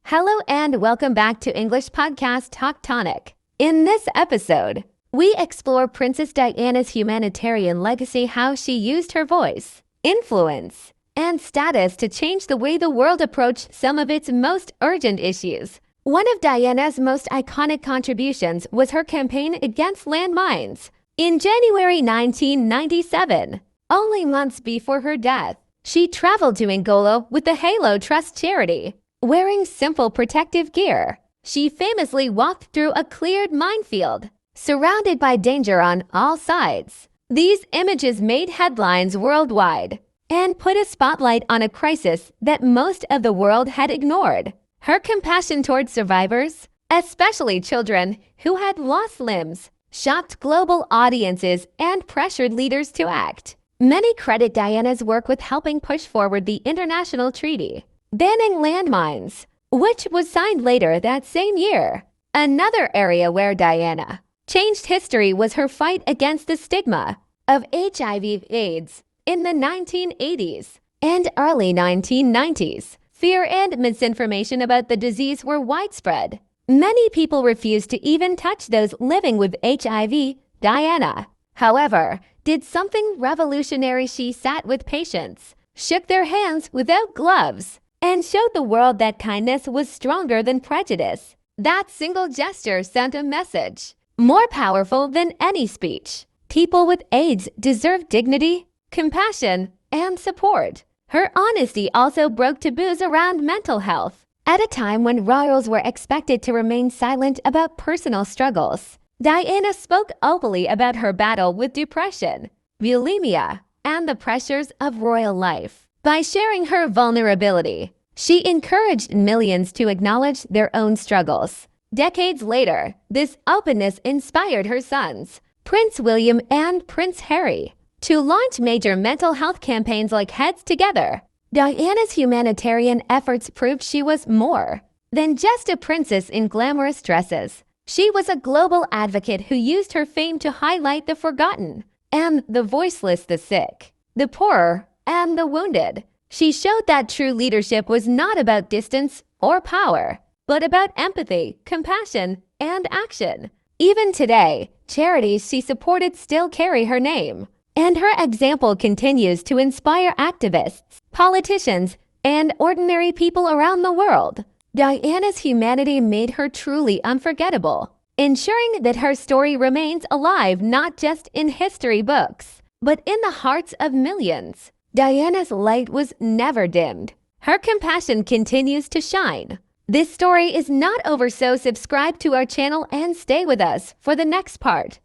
Hello and welcome back to English podcast Talk Tonic. In this episode, we explore Princess Diana's humanitarian legacy, how she used her voice, influence, and status to change the way the world approached some of its most urgent issues. One of Diana's most iconic contributions was her campaign against landmines. In January 1997, only months before her death, she traveled to Angola with the Halo Trust charity. Wearing simple protective gear, she famously walked through a cleared minefield, surrounded by danger on all sides. These images made headlines worldwide and put a spotlight on a crisis that most of the world had ignored. Her compassion towards survivors, especially children who had lost limbs, shocked global audiences and pressured leaders to act. Many credit Diana's work with helping push forward the international treaty banning landmines, which was signed later that same year. Another area where Diana changed history was her fight against the stigma of HIV/AIDS in the 1980s and early 1990s. Fear and misinformation about the disease were widespread. Many people refused to even touch those living with HIV. Diana, however, did something revolutionary. She sat with patients, shook their hands without gloves, and showed the world that kindness was stronger than prejudice. That single gesture sent a message more powerful than any speech. People with AIDS deserve dignity, compassion, and support. Her honesty also broke taboos around mental health. At a time when royals were expected to remain silent about personal struggles, Diana spoke openly about her battle with depression, bulimia, and the pressures of royal life. By sharing her vulnerability, she encouraged millions to acknowledge their own struggles. Decades later, this openness inspired her sons, Prince William and Prince Harry, to launch major mental health campaigns like Heads Together. Diana's humanitarian efforts proved she was more than just a princess in glamorous dresses. She was a global advocate who used her fame to highlight the forgotten and the voiceless, the sick, the poor, and the wounded. She showed that true leadership was not about distance or power, but about empathy, compassion, and action. Even today, charities she supported still carry her name, and her example continues to inspire activists, politicians, and ordinary people around the world. Diana's humanity made her truly unforgettable, ensuring that her story remains alive not just in history books, but in the hearts of millions. Diana's light was never dimmed. Her compassion continues to shine. This story is not over, so subscribe to our channel and stay with us for the next part.